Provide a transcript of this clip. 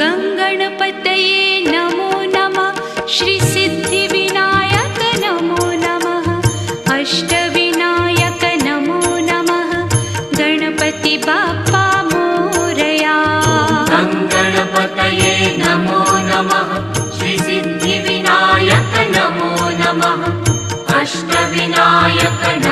गङ्गणपतये नमो नमः। श्रीसिद्धिविनायक नमो नमः। अष्टविनायक नमो नमः। गणपति बाप्पा मोरया। गङ्गणपतये नमो नमः। श्रीसिद्धिविनायक नमो नमः। अष्टविनायक